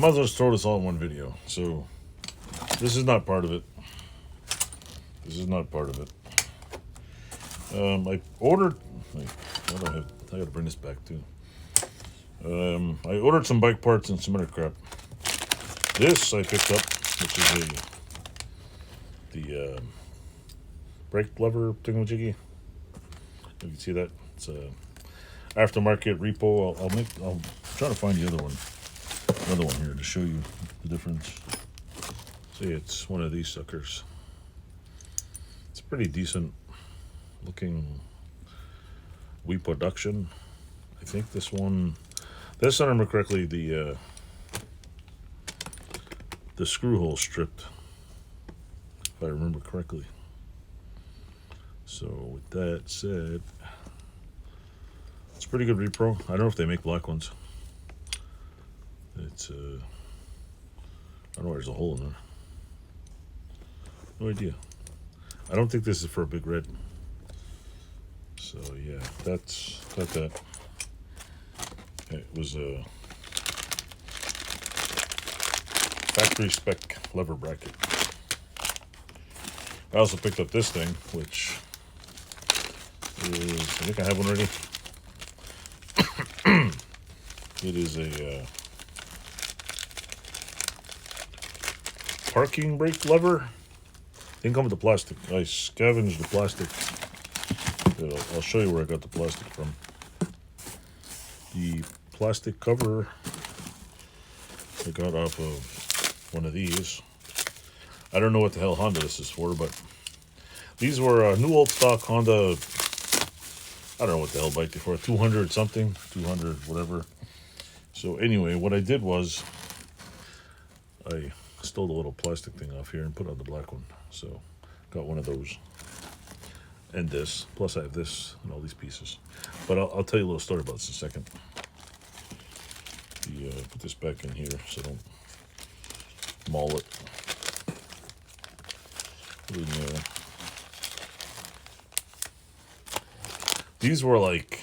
might as well just throw this all in one video. So this is not part of it. This is not part of it. I ordered. Wait, what do I have? I gotta bring this back too. I ordered some bike parts and some other crap. This I picked up, which is the brake lever thingamajiggy. You can see that it's a aftermarket repo. I'll try to find the other one here to show you the difference. See, it's one of these suckers. It's pretty decent looking Wii production. I think this one, if I remember correctly, the screw hole stripped, if I remember correctly. So with that said, it's pretty good repro. I don't know if they make black ones. It's I don't know, there's a hole in there. No idea. I don't think this is for a big red. So yeah, that's got that. It was a factory spec lever bracket. I also picked up this thing, which is, I think I have one already. It is a parking brake lever. Didn't come with the plastic. I scavenged the plastic. I'll show you where I got the plastic from. The plastic cover I got off of one of these. I don't know what the hell Honda this is for, but these were new old stock Honda. I don't know what the hell bike they for, 200 something, 200 whatever. So anyway, what I did was I stole the little plastic thing off here and put on the black one. So got one of those and this, plus I have this and all these pieces. But I'll tell you a little story about this in a second. Put this back in here so don't maul it. These were like,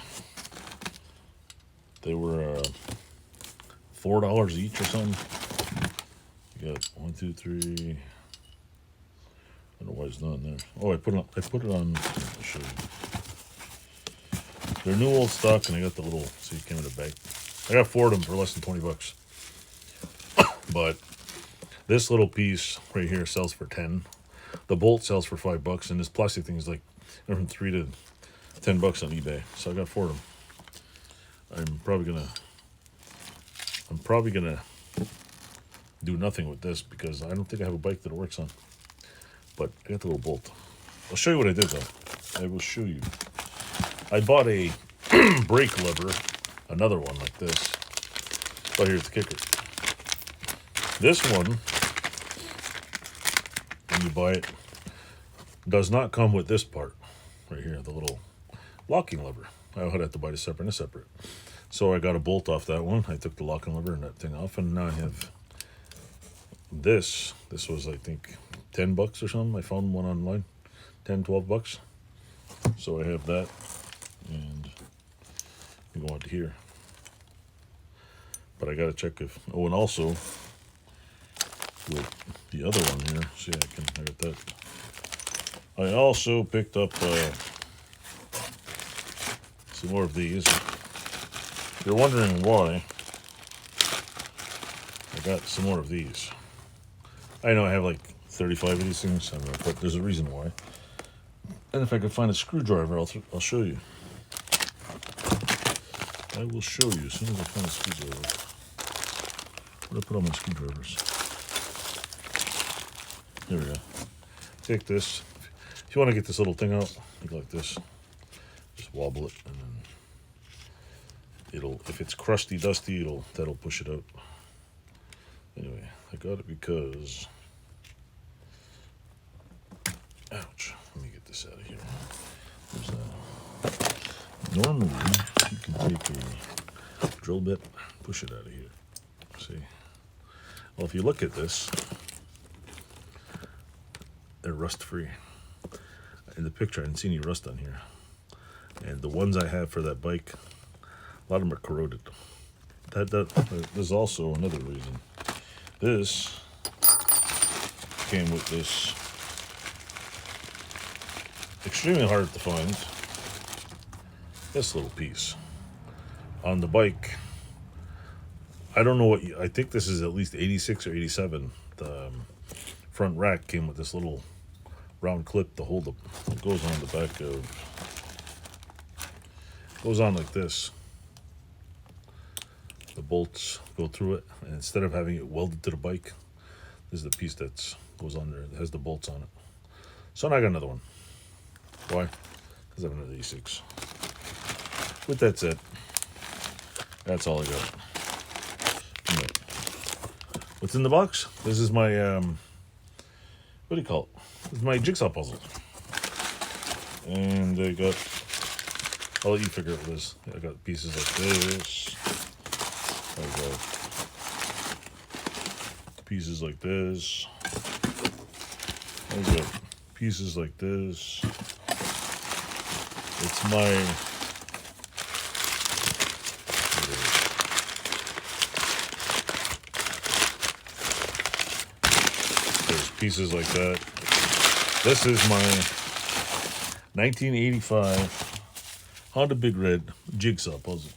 they were $4 each or something. You got 1, 2, 3. I don't know why it's not in there. Oh, I put it on. I'll show you. They're new old stock, and I got the little. So you came in a bag. I got 4 of them for less than 20 bucks. But this little piece right here sells for 10. The bolt sells for $5, and this plastic thing is like from 3 to 10 bucks on eBay. So I got 4 of them. I'm probably gonna do nothing with this because I don't think I have a bike that it works on. But I got the little bolt. I'll show you what I did though. I will show you. I bought a brake lever, another one like this. But here's the kicker. This one, when you buy it, does not come with this part right here, the little locking lever. I would have to buy this separate and this separate. So I got a bolt off that one. I took the locking lever and that thing off, and now I have this. This was, I think, 10 bucks or something. I found one online, 10, 12 bucks. So I have that, and we go on to here. But I gotta check if, oh, and also with the other one here, see, I got that. I also picked up some more of these. If you're wondering why, I got some more of these. I know I have like 35 of these things, I don't know, but there's a reason why. And if I could find a screwdriver, I'll show you. I will show you as soon as I find a screwdriver. Where did I put all my screwdrivers? There we go. Take this. If you want to get this little thing out, make it like this. Just wobble it, and then it'll, if it's crusty, dusty, that'll push it out. Anyway, I got it because, ouch, let me get this out of here. Normally, you can take a drill bit, push it out of here. See? Well, if you look at this, they're rust-free. In the picture, I didn't see any rust on here. And the ones I have for that bike, a lot of them are corroded. There's also another reason. This came with this extremely hard to find this little piece on the bike. I don't know what I think this is at least 86 or 87. The front rack came with this little round clip to hold it goes on the back of, goes on like this. The bolts go through it, and instead of having it welded to the bike, this is the piece that goes on there that has the bolts on it. So now I got another one. Why? Because I have another 86. With that said, that's all I got. What's in the box? This is my what do you call it? This is my jigsaw puzzle. And I got, I'll let you figure out this. I got pieces like this. I got pieces like this. I got pieces like this. It's my pieces like that. This is my 1985 Honda Big Red jigsaw puzzle.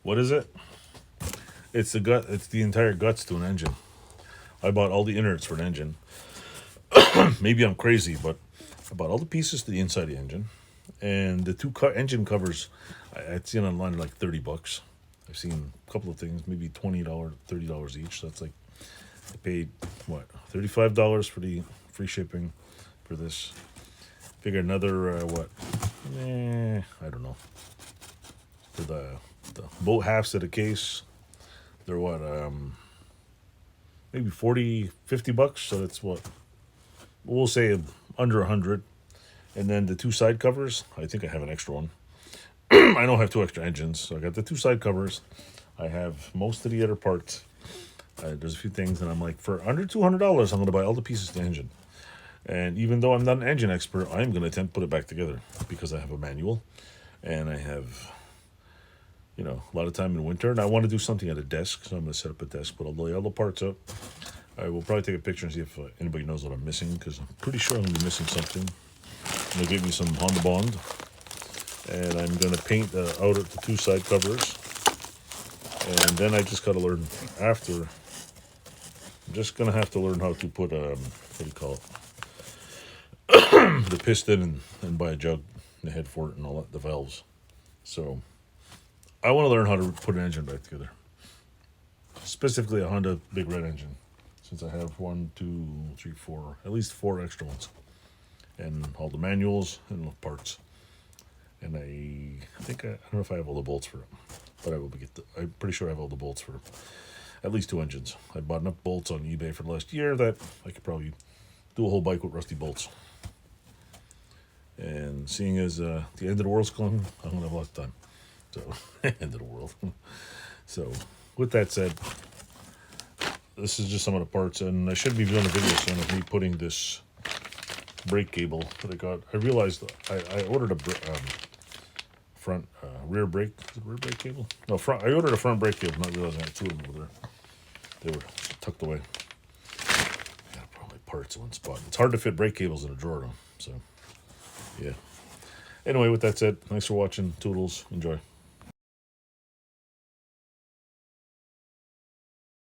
What is it? It's the gut. It's the entire guts to an engine. I bought all the innards for an engine. Maybe I'm crazy, but I bought all the pieces to the inside of the engine, and the two engine covers. I'd seen online like $30. I've seen a couple of things, maybe $20, $30 each. So that's like, I paid what, $35 for the free shipping for this. Figure another I don't know. For the both halves of the case, they're what, maybe $40-$50. So that's what, we'll say under 100. And then the two side covers, I think I have an extra one. I don't have two extra engines, so I got the two side covers. I have most of the other parts. There's a few things, and I'm like, for under $200, I'm going to buy all the pieces to the engine. And even though I'm not an engine expert, I'm going to attempt to put it back together because I have a manual, and I have, a lot of time in winter, and I want to do something at a desk, so I'm going to set up a desk, put all the parts up. I will probably take a picture and see if anybody knows what I'm missing, because I'm pretty sure I'm going to be missing something. They gave me some Honda Bond, and I'm going to paint the outer, the two side covers. And then I just got to learn after. I'm just going to have to learn how to put, what do you call it? The piston and buy a jug, the head for it, and all that, the valves. So I want to learn how to put an engine back together. Specifically a Honda Big Red engine, since I have 1, 2, 3, 4, at least 4 extra ones. And all the manuals and the parts. And I think, I don't know if I have all the bolts for it. But I'm pretty sure I have all the bolts for at least 2 engines. I bought enough bolts on eBay for the last year that I could probably do a whole bike with rusty bolts. And seeing as the end of the world's coming, I'm going to have lots of time. So, end of the world. So, with that said, this is just some of the parts. And I should be doing a video soon of me putting this brake cable that I got. I realized I ordered a rear brake cable. No, front. I ordered a front brake cable, not realizing I had 2 of them over there. They were tucked away. I gotta put all my parts in one spot. It's hard to fit brake cables in a drawer, though. So, yeah. Anyway, with that said, thanks for watching. Toodles. Enjoy.